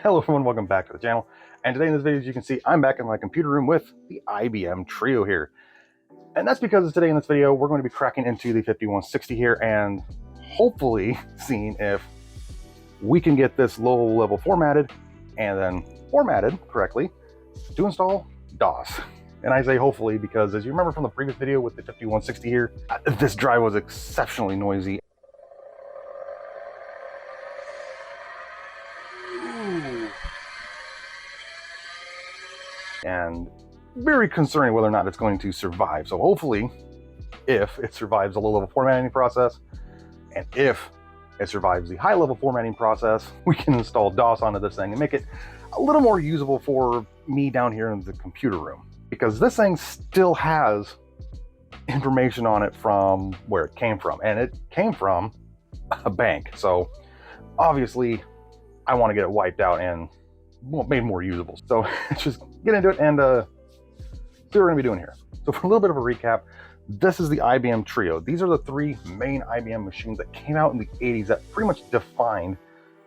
Hello everyone, welcome back to the channel. And today in this video, as you can see, I'm back in my computer room with the IBM Trio here. And that's because today in this video, we're going to be cracking into the 5160 here and hopefully seeing if we can get this low level formatted and then formatted correctly to install DOS. And I say hopefully because as you remember from the previous video with the 5160 here, this drive was exceptionally noisy. And very concerning whether or not it's going to survive. So hopefully, if it survives the low-level formatting process, and if it survives the high-level formatting process, we can install DOS onto this thing and make it a little more usable for me down here in the computer room. Because this thing still has information on it from where it came from, and it came from a bank. So obviously, I want to get it wiped out and made more usable. So let's just get into it and see what we're gonna be doing here. So for a little bit of a recap, this is the IBM Trio. These are the three main IBM machines that came out in the 80s that pretty much defined,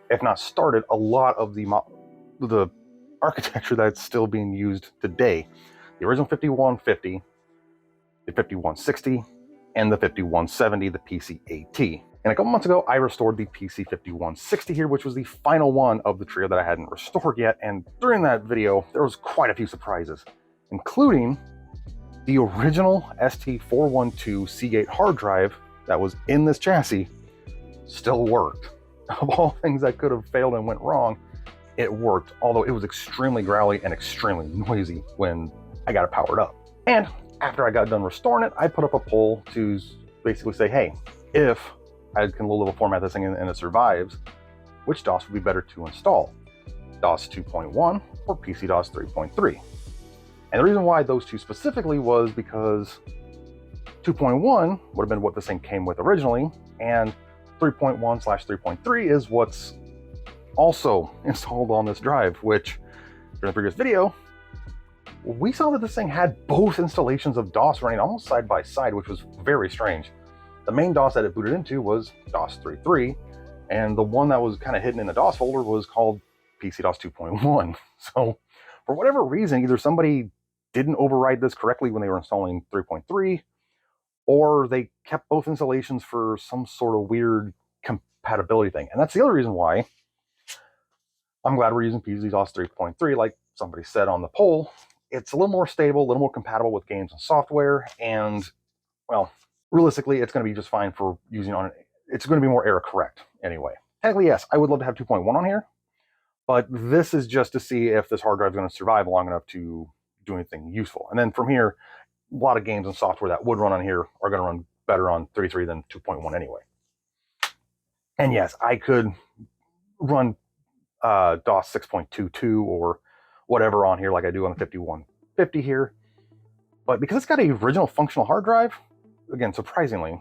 if not started, a lot of the architecture that's still being used today. The original 5150, the 5160, and the 5170, the PC-AT. And a couple months ago, I restored the PC-5160 here, which was the final one of the trio that I hadn't restored yet. And during that video, there was quite a few surprises, including the original ST-412 Seagate hard drive that was in this chassis still worked. Of all things that could have failed and went wrong, it worked, although it was extremely growly and extremely noisy when I got it powered up. And after I got done restoring it, I put up a poll to basically say, hey, if I can low-level format this thing and it survives, which DOS would be better to install? DOS 2.1 or PC-DOS 3.3? And the reason why those two specifically was because 2.1 would have been what this thing came with originally, and 3.1/3.3 is what's also installed on this drive, which during the previous video, we saw that this thing had both installations of DOS running almost side by side, which was very strange. The main DOS that it booted into was DOS 3.3, and the one that was kind of hidden in the DOS folder was called PC-DOS 2.1. So for whatever reason, either somebody didn't override this correctly when they were installing 3.3, or they kept both installations for some sort of weird compatibility thing. And that's the other reason why I'm glad we're using PC-DOS 3.3. Like somebody said on the poll, it's a little more stable, a little more compatible with games and software, and, well, realistically, it's going to be just fine for using on it. It's going to be more error correct anyway. Technically, yes, I would love to have 2.1 on here, but this is just to see if this hard drive is going to survive long enough to do anything useful. And then from here, a lot of games and software that would run on here are going to run better on 3.3 than 2.1 anyway. And yes, I could run DOS 6.22 or whatever on here like I do on the 5150 here, but because it's got an original functional hard drive, again, surprisingly,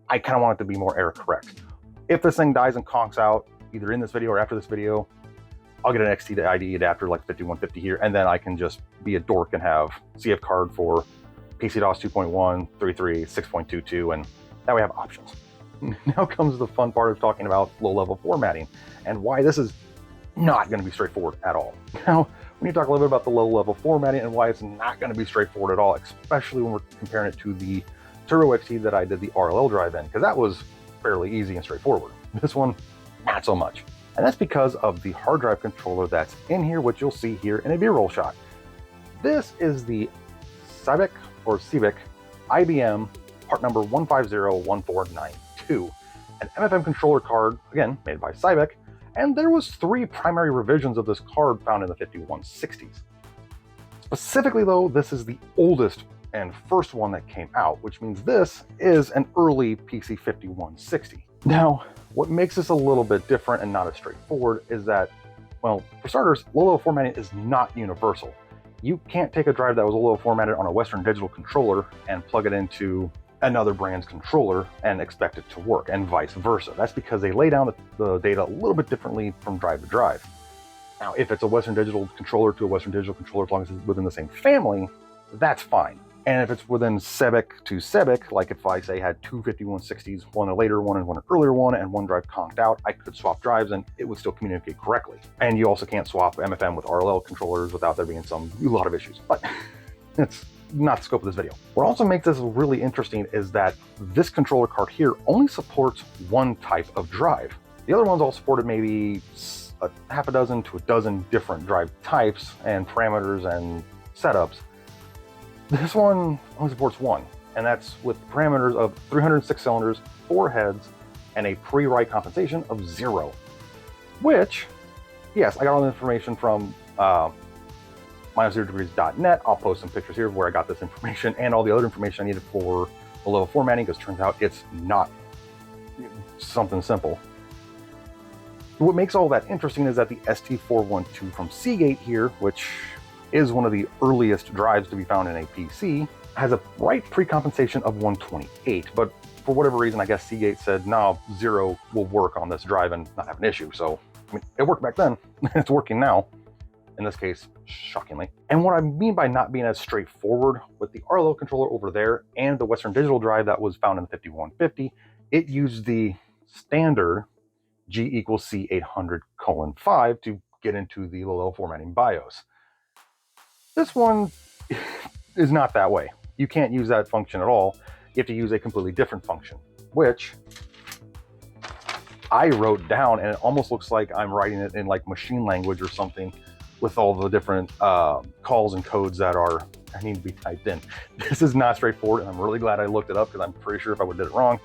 I kind of want it to be more error correct. If this thing dies and conks out, either in this video or after this video, I'll get an XT to IDE adapter like 5150 here, and then I can just be a dork and have CF card for PC-DOS 2.1, 3.3, 6.22, and now we have options. Now comes the fun part of talking about low-level formatting and why this is not going to be straightforward at all. Now, we need to talk a little bit about the low-level formatting and why it's not going to be straightforward at all, especially when we're comparing it to the Turbo XT that I did the RLL drive in, because that was fairly easy and straightforward. This one, not so much. And that's because of the hard drive controller that's in here, which you'll see here in a B-roll shot. This is the Seagate IBM part number 1501492, an MFM controller card, again, made by Seagate, and there was 3 primary revisions of this card found in the 5160s. Specifically though, this is the oldest and first one that came out, which means this is an early PC-5160. Now, what makes this a little bit different and not as straightforward is that, well, for starters, low-level formatting is not universal. You can't take a drive that was a little formatted on a Western Digital controller and plug it into another brand's controller and expect it to work, and vice versa. That's because they lay down the data a little bit differently from drive to drive. Now, if it's a Western Digital controller to a Western Digital controller, as long as it's within the same family, that's fine. And if it's within SEBIC to SEBIC, like if I say had two 5160s, one a later one and one an earlier one, and one drive conked out, I could swap drives and it would still communicate correctly. And you also can't swap MFM with RLL controllers without there being a lot of issues. But it's not the scope of this video. What also makes this really interesting is that this controller card here only supports one type of drive. The other ones all supported maybe a half a dozen to a dozen different drive types and parameters and setups. This one only supports one, and that's with parameters of 306 cylinders, 4 heads, and a pre-write compensation of 0. Which, yes, I got all the information from -0degrees.net. I'll post some pictures here of where I got this information and all the other information I needed for the level formatting, because it turns out it's not something simple. What makes all that interesting is that the ST-412 from Seagate here, which is one of the earliest drives to be found in a PC, has a write pre-compensation of 128, but for whatever reason, I guess Seagate said, no, 0 will work on this drive and not have an issue. So, I mean, it worked back then, it's working now, in this case, shockingly. And what I mean by not being as straightforward, with the RLO controller over there and the Western Digital drive that was found in the 5150, it used the standard G equals C 800:5 to get into the low-level formatting BIOS. This one is not that way. You can't use that function at all. You have to use a completely different function, which I wrote down, and it almost looks like I'm writing it in like machine language or something, with all the different calls and codes that need to be typed in. This is not straightforward, and I'm really glad I looked it up, because I'm pretty sure if I would have did it wrong,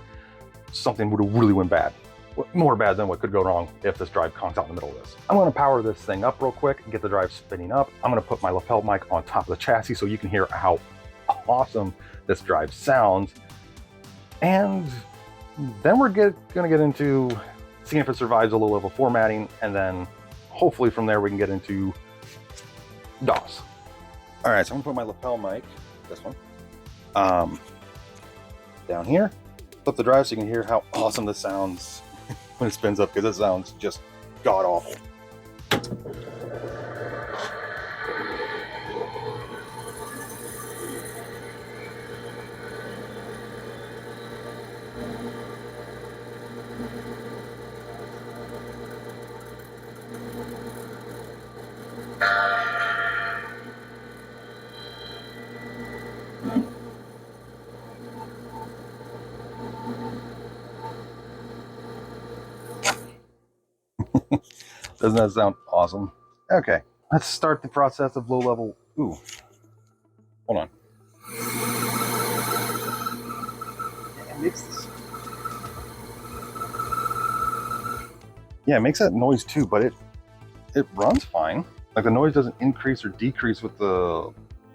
something would have really went bad. More bad than what could go wrong if this drive conks out in the middle of this. I'm going to power this thing up real quick and get the drive spinning up. I'm going to put my lapel mic on top of the chassis so you can hear how awesome this drive sounds. And then we're going to get into seeing if it survives a low-level formatting, and then hopefully from there we can get into DOS. All right, so I'm going to put my lapel mic, this one, down here. Flip the drive so you can hear how awesome this sounds when it spins up, because it sounds just god-awful. Doesn't that sound awesome? Okay, let's start the process of low-level. Ooh, hold on. It makes this. Yeah, it makes that noise too, but it runs fine. Like, the noise doesn't increase or decrease with the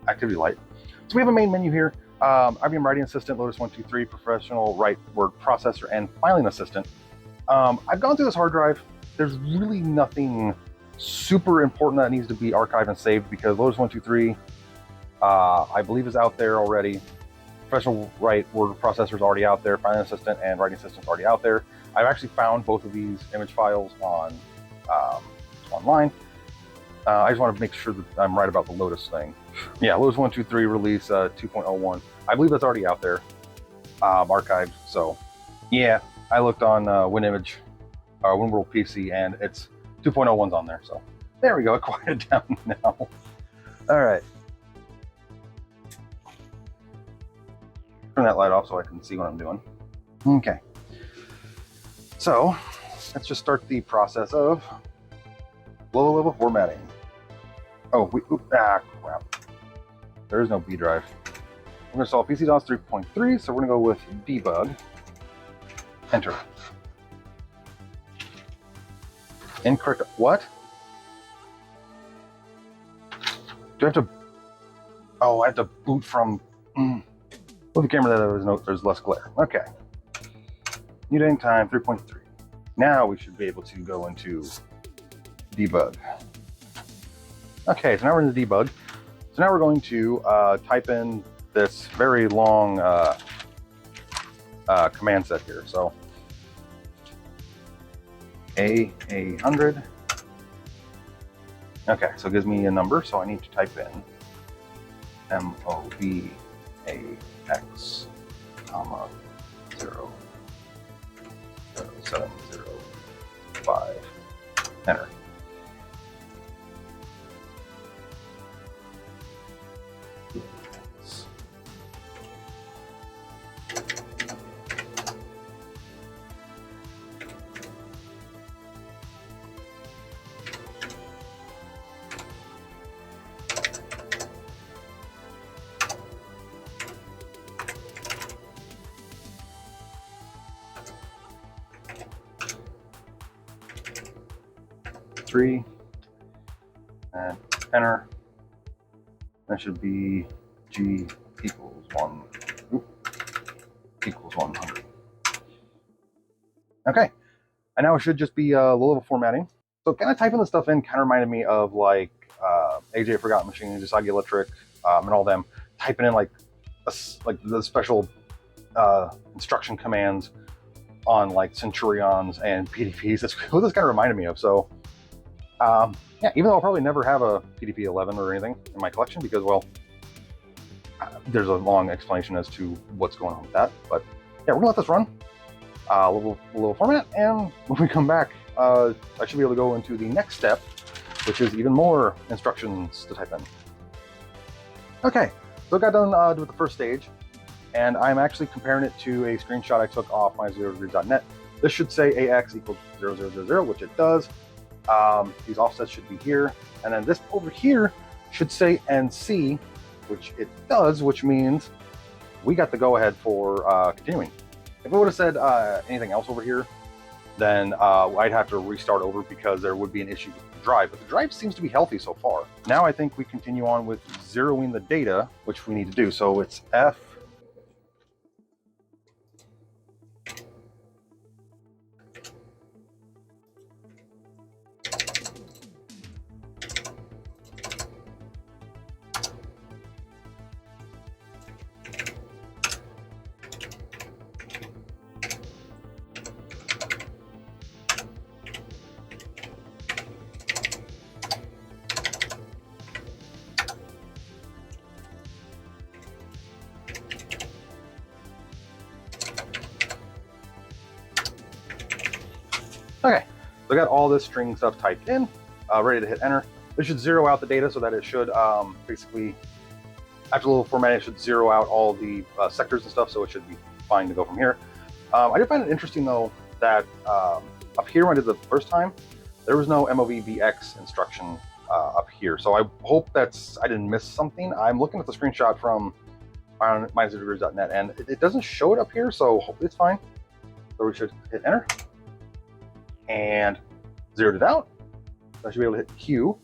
activity light. So we have a main menu here. IBM Writing Assistant, Lotus 123, Professional Write Word Processor, and Filing Assistant. I've gone through this hard drive. There's really nothing super important that needs to be archived and saved, because Lotus 123, I believe, is out there already. Professional Write Word Processor is already out there. Filing Assistant and Writing Assistant is already out there. I've actually found both of these image files on online. I just want to make sure that I'm right about the Lotus thing. Yeah, Lotus 123 release 2.01. I believe that's already out there, archived. So, yeah, I looked on WinImage. WinWorld PC, and it's 2.01's on there. So there we go. It quieted down now. All right. Turn that light off so I can see what I'm doing. Okay. So let's just start the process of low-level formatting. Oh, crap. There is no B drive. We're going to install PC-DOS 3.3, so we're going to go with debug. Enter. Incorrect. What? Do I have to? Oh, I have to boot from. Move the camera that there's less glare. Okay. New date and time 3.3. Now we should be able to go into debug. Okay, so now we're in the debug. So now we're going to type in this very long command set here. So A100. Okay, so it gives me a number, so I need to type in MOVAX, comma 00705. Enter. Three, and enter. That should be G equals 100. Okay, and now it should just be low-level formatting. So kind of typing this stuff in kind of reminded me of like AJ Forgotten Machines, Usagi Electric, and all them typing in like the special instruction commands on like Centurions and PDPs. That's what this kind of reminded me of. So yeah, even though I'll probably never have a PDP 11 or anything in my collection because, well, there's a long explanation as to what's going on with that. But yeah, we're gonna let this run a little format, and when we come back, I should be able to go into the next step, which is even more instructions to type in. Okay, so I got done with the first stage, and I'm actually comparing it to a screenshot I took off my 0degrees.net. This should say AX equals 0000, which it does. These offsets should be here, and then this over here should say NC, which it does, which means we got the go-ahead for continuing. If it would have said anything else over here, then I'd have to restart over because there would be an issue with the drive, but the drive seems to be healthy so far. Now I think we continue on with zeroing the data, which we need to do. So it's F Okay, so I got all this string stuff typed in, ready to hit enter. This should zero out the data so that it should basically, after a little formatting, it should zero out all the sectors and stuff, so it should be fine to go from here. I did find it interesting though that up here when I did the first time, there was no MOVBX instruction up here. So I hope I didn't miss something. I'm looking at the screenshot from my0degrees.net and it doesn't show it up here, so hopefully it's fine. So we should hit enter and zeroed it out. So I should be able to hit Q.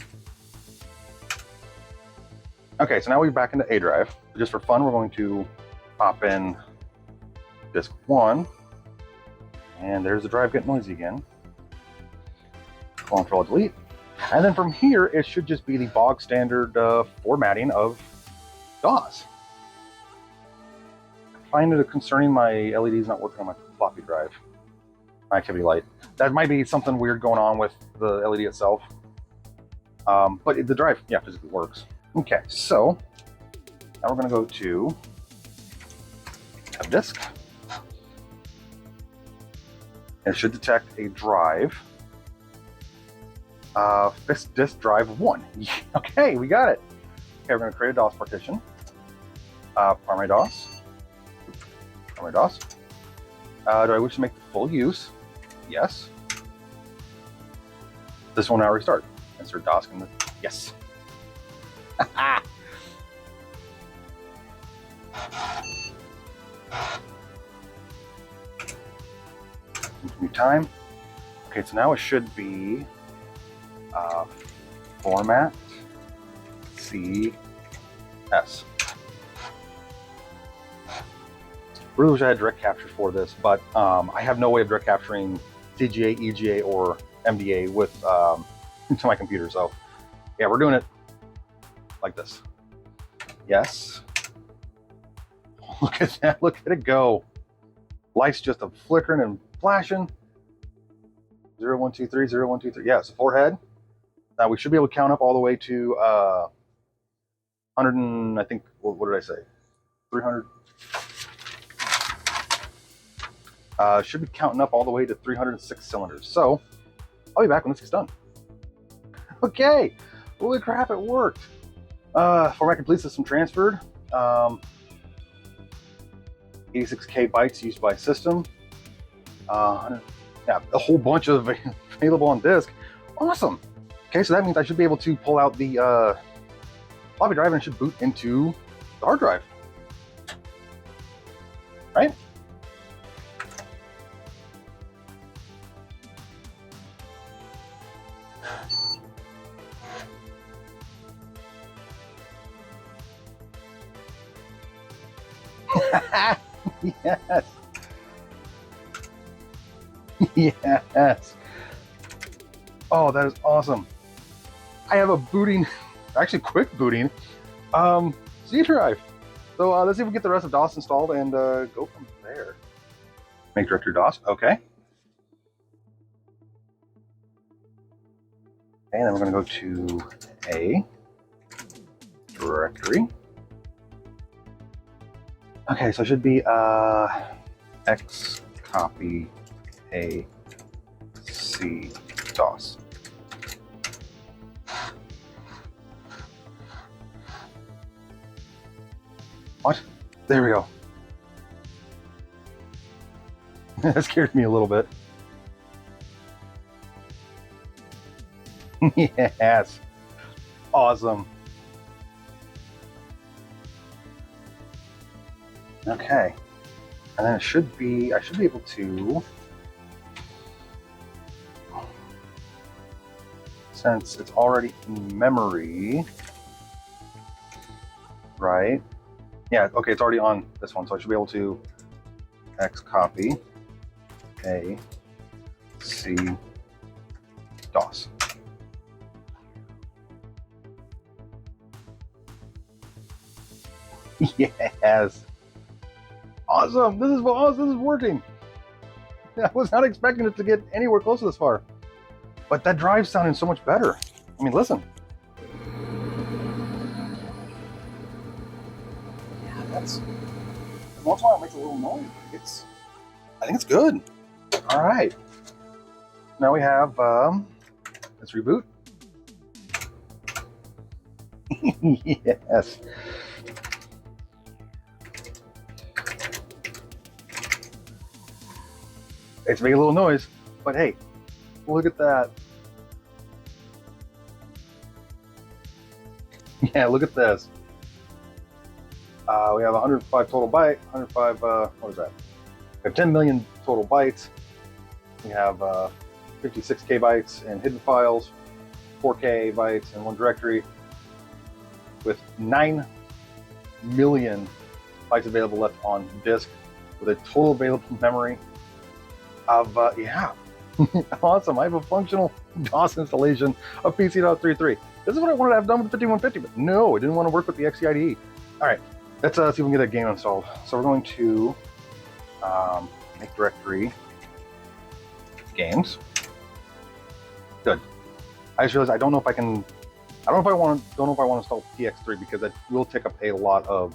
Okay, so now we're back into A drive. Just for fun, we're going to pop in disk 1. And there's the drive getting noisy again. Control delete. And then from here, it should just be the bog standard formatting of DAWs. I find it concerning my LEDs not working on my floppy drive. My activity light. That might be something weird going on with the LED itself. But the drive, yeah, physically works. Okay, so now we're going to go to tab disk. It should detect a drive. Disk drive 1. Okay, we got it. Okay, we're going to create a DOS partition. Primary DOS. Primary DOS. Do I wish to make the full use? Yes. This will now restart. Insert DOS in the yes. New time. Okay, so now it should be format CS. Really wish I had direct capture for this, but I have no way of direct capturing CGA, EGA, or MDA with to my computer. So yeah, we're doing it like this. Yes. Look at that. Look at it go. Lights just a flickering and flashing. 0, 1, 2, 3, 0, 1, 2, 3. Yeah, it's a 4-head. Now we should be able to count up all the way to 100 and I think, what did I say? 300. Should be counting up all the way to 306 cylinders. So I'll be back when this is done. Okay, holy crap, it worked. Format complete, system transferred. 86K bytes used by system. Yeah, a whole bunch of available on disk. Awesome. Okay, so that means I should be able to pull out the floppy drive and it should boot into the hard drive. Right? Yes. Yes. Oh, that is awesome. I have a booting, actually quick booting, C drive. So let's see if we get the rest of DOS installed and go from there. Make directory DOS, okay. And then we're gonna go to A, directory. Okay, so it should be X copy A C DOS. What? There we go. That scared me a little bit. Yes. Awesome. Okay. And then it should be, I should be able to, since it's already in memory, right? Yeah, okay, it's already on this one, so I should be able to X copy A C DOS. Yes. Awesome. This is working. I was not expecting it to get anywhere close to this far. But that drive sounded so much better. I mean, listen. Yeah, that's once in a while it makes a little noise. I think it's good. All right. Now we have let's reboot. Yes. It's making a little noise, but hey, look at that. Yeah, look at this. We have 105 total byte, 105, what is that? We have 10 million total bytes. We have 56K bytes in hidden files, 4K bytes in one directory, with 9 million bytes available left on disk, with a total available memory of, yeah, awesome. I have a functional DOS installation of PC.33. This is what I wanted to have done with the 5150, but no, I didn't want to work with the XE IDE. All right, let's see if we can get a game installed. So we're going to make directory games. Good. I just realized I don't know if I can. I don't know if I want to install PX3 because it will take up a lot of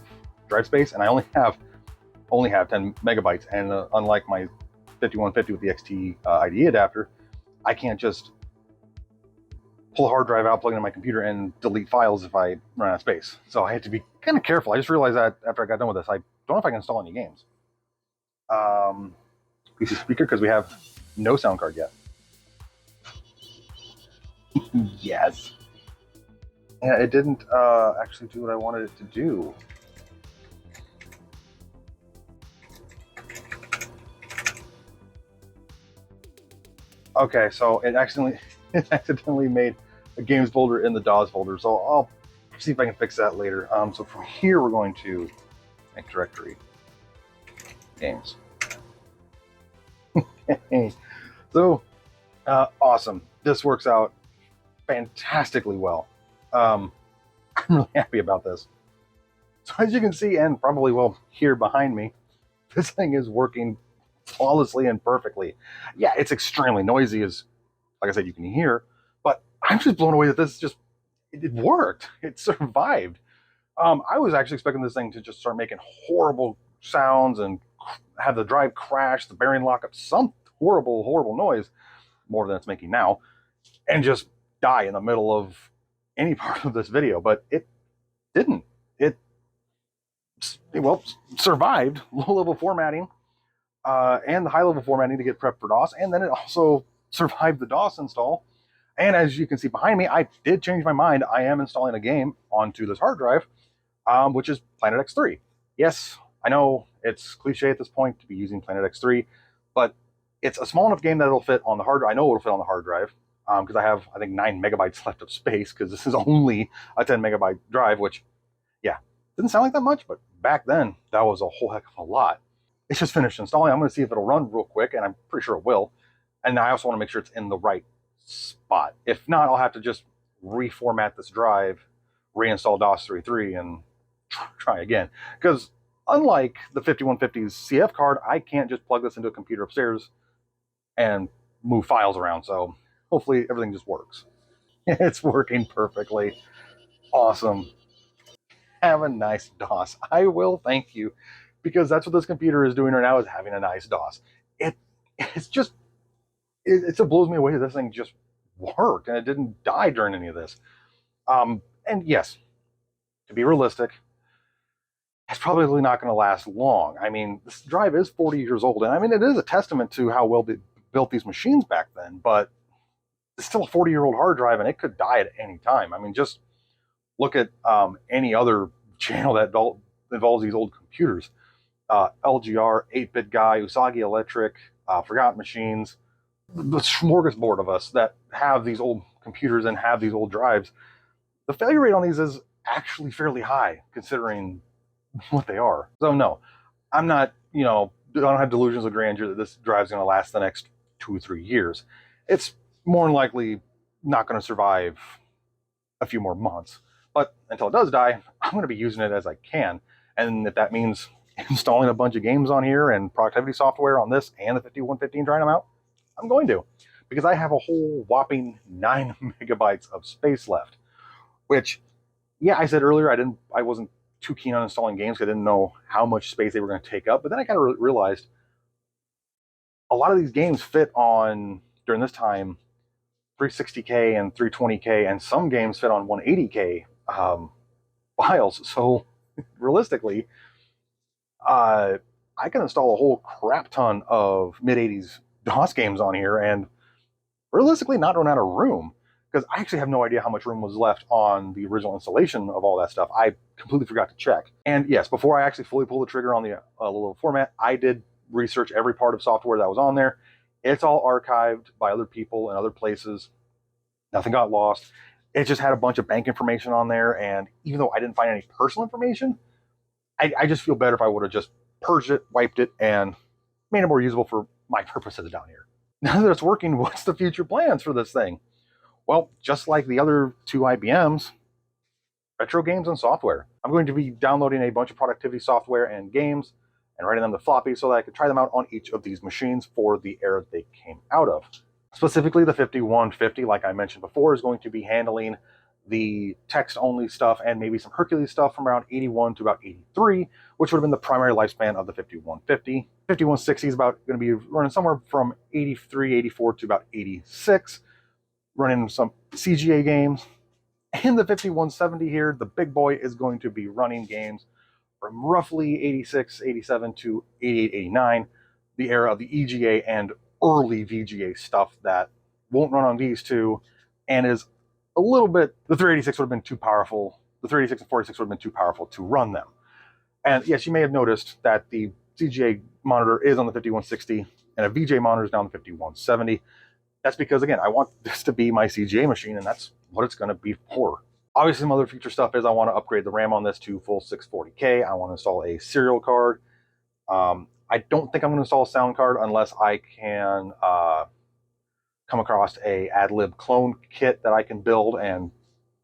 drive space, and I only have 10 megabytes, and unlike my 5150 with the XT IDE adapter, I can't just pull a hard drive out, plug it in my computer, and delete files if I run out of space. So I have to be kind of careful. I just realized that after I got done with this. I don't know if I can install any games. PC speaker, because we have no sound card yet. Yes. Yeah, it didn't actually do what I wanted it to do. Okay, so it accidentally made a games folder in the DAWs folder, so I'll see if I can fix that later. So from here, we're going to make directory games. So awesome. This works out fantastically well. I'm really happy about this. So as you can see, and probably will hear behind me, this thing is working flawlessly and perfectly. Yeah, it's extremely noisy, as like I said, you can hear, but I'm just blown away that this just, it worked. It survived. I was actually expecting this thing to just start making horrible sounds and have the drive crash, the bearing lock up, some horrible, horrible noise, more than it's making now, and just die in the middle of any part of this video. But it didn't. It, well, survived low-level formatting and the high-level formatting to get prepped for DOS, and then it also survived the DOS install. And as you can see behind me, I did change my mind. I am installing a game onto this hard drive, which is Planet X3. Yes, I know it's cliche at this point to be using Planet X3, but it's a small enough game that it'll fit on the hard drive. I know it'll fit on the hard drive because I have, I think, 9 megabytes left of space because this is only a 10 megabyte drive, which, yeah, didn't sound like that much, but back then, that was a whole heck of a lot. It's just finished installing. I'm going to see if it'll run real quick, and I'm pretty sure it will. And I also want to make sure it's in the right spot. If not, I'll have to just reformat this drive, reinstall DOS 3.3, and try again. Because unlike the 5150's CF card, I can't just plug this into a computer upstairs and move files around. So hopefully everything just works. It's working perfectly. Awesome. Have a nice DOS. I will, thank you, because that's what this computer is doing right now, is having a nice DOS. It's just, it blows me away that this thing just worked and it didn't die during any of this. And yes, to be realistic, it's probably not going to last long. I mean, this drive is 40 years old, and I mean, it is a testament to how well they built these machines back then, but it's still a 40-year-old hard drive, and it could die at any time. I mean, just look at any other channel that involves these old computers. LGR, 8-Bit Guy, Usagi Electric, Forgotten Machines, the smorgasbord of us that have these old computers and have these old drives. The failure rate on these is actually fairly high, considering what they are. So no, I'm not, I don't have delusions of grandeur that this drive's going to last the next 2 or 3 years. It's more than likely not going to survive a few more months. But until it does die, I'm going to be using it as I can. And if that means installing a bunch of games on here and productivity software on this and the 5150 and trying them out, I'm going to. Because I have a whole whopping 9 megabytes of space left. Which, yeah, I said earlier I wasn't too keen on installing games because I didn't know how much space they were going to take up. But then I kind of realized a lot of these games fit on, during this time, 360K and 320K, and some games fit on 180K files. So realistically, I can install a whole crap ton of mid-80s DOS games on here and realistically not run out of room, because I actually have no idea how much room was left on the original installation of all that stuff. I completely forgot to check. And yes, before I actually fully pulled the trigger on the little format, I did research every part of software that was on there. It's all archived by other people and other places. Nothing got lost. It just had a bunch of bank information on there, and even though I didn't find any personal information, I just feel better if I would have just purged it, wiped it, and made it more usable for my purposes down here. Now that it's working, what's the future plans for this thing? Well, just like the other 2 IBMs, retro games and software. I'm going to be downloading a bunch of productivity software and games and writing them to floppy so that I can try them out on each of these machines for the era they came out of. Specifically, the 5150, like I mentioned before, is going to be handling the text-only stuff and maybe some Hercules stuff from around 81 to about 83, which would have been the primary lifespan of the 5150. 5160 is about going to be running somewhere from 83, 84 to about 86, running some CGA games. And the 5170 here, the big boy, is going to be running games from roughly 86, 87 to 88, 89, the era of the EGA and early VGA stuff that won't run on these two and is a little bit, the 386 would have been too powerful. The 386 and 46 would have been too powerful to run them. And yes, you may have noticed that the CGA monitor is on the 5160 and a VGA monitor is down the 5170. That's because, again, I want this to be my CGA machine, and that's what it's going to be for. Obviously, some other future stuff is I want to upgrade the RAM on this to full 640K. I want to install a serial card. I don't think I'm going to install a sound card unless I can come across a ad lib clone kit that I can build and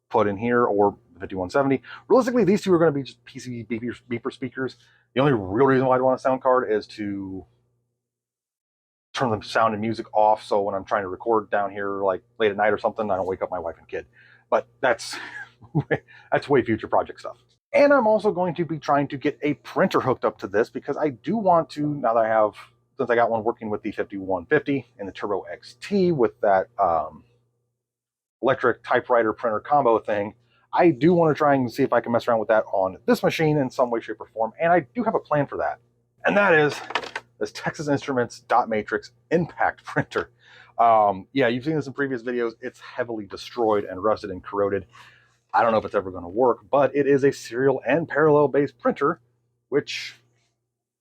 put in here, or the 5170. Realistically, these two are going to be just PCB beeper speakers. The only real reason why I'd want a sound card is to turn the sound and music off, so when I'm trying to record down here like late at night or something, I don't wake up my wife and kid. But that's way future project stuff. And I'm also going to be trying to get a printer hooked up to this, because I do want to, now that I have, since I got one working with the 5150 and the Turbo XT with that electric typewriter printer combo thing, I do want to try and see if I can mess around with that on this machine in some way, shape, or form. And I do have a plan for that. And that is this Texas Instruments dot matrix impact printer. Yeah, you've seen this in previous videos. It's heavily destroyed and rusted and corroded. I don't know if it's ever going to work, but it is a serial and parallel based printer, which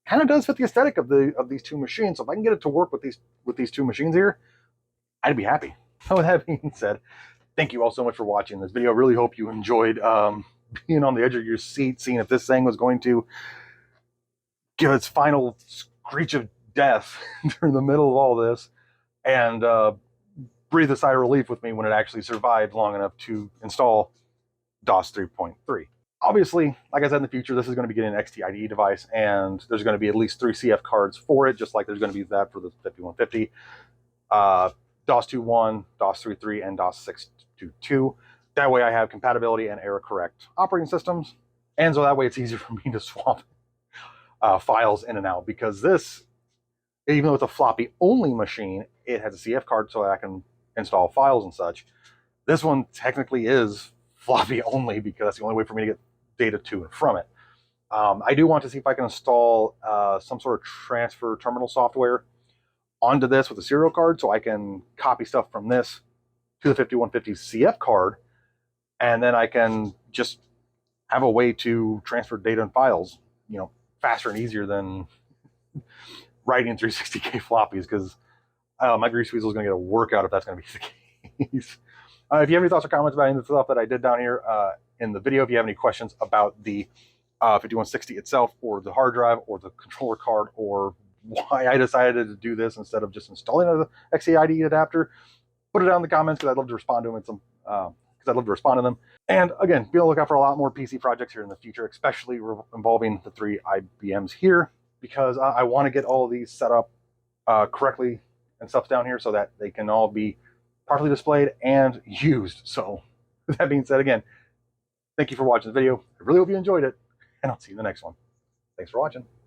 kind of does fit the aesthetic of these two machines. So if I can get it to work with these two machines here, I'd be happy. So with that being said, thank you all so much for watching this video. I really hope you enjoyed being on the edge of your seat, seeing if this thing was going to give its final screech of death during the middle of all this, and breathe a sigh of relief with me when it actually survived long enough to install DOS 3.3. Obviously, like I said, in the future, this is going to be getting an XT IDE device, and there's going to be at least 3 CF cards for it, just like there's going to be that for the 5150. DOS 2.1, DOS 3.3, and DOS 6.2.2. That way I have compatibility and error correct operating systems, and so that way it's easier for me to swap files in and out, because this, even though it's a floppy only machine, it has a CF card so that I can install files and such. This one technically is floppy only because that's the only way for me to get data to and from it. I do want to see if I can install some sort of transfer terminal software onto this with a serial card, so I can copy stuff from this to the 5150 CF card, and then I can just have a way to transfer data and files, you know, faster and easier than writing 360K floppies, because my grease weasel is going to get a workout if that's going to be the case. If you have any thoughts or comments about any of the stuff that I did down here in the video, if you have any questions about the 5160 itself, or the hard drive, or the controller card, or why I decided to do this instead of just installing an XT IDE adapter, put it down in the comments, because I'd love to respond to them. And again, be on the lookout for a lot more PC projects here in the future, especially involving the 3 IBMs here, because I want to get all of these set up correctly and stuff down here so that they can all be properly displayed and used. So with that being said, again, thank you for watching the video. I really hope you enjoyed it, and I'll see you in the next one. Thanks for watching.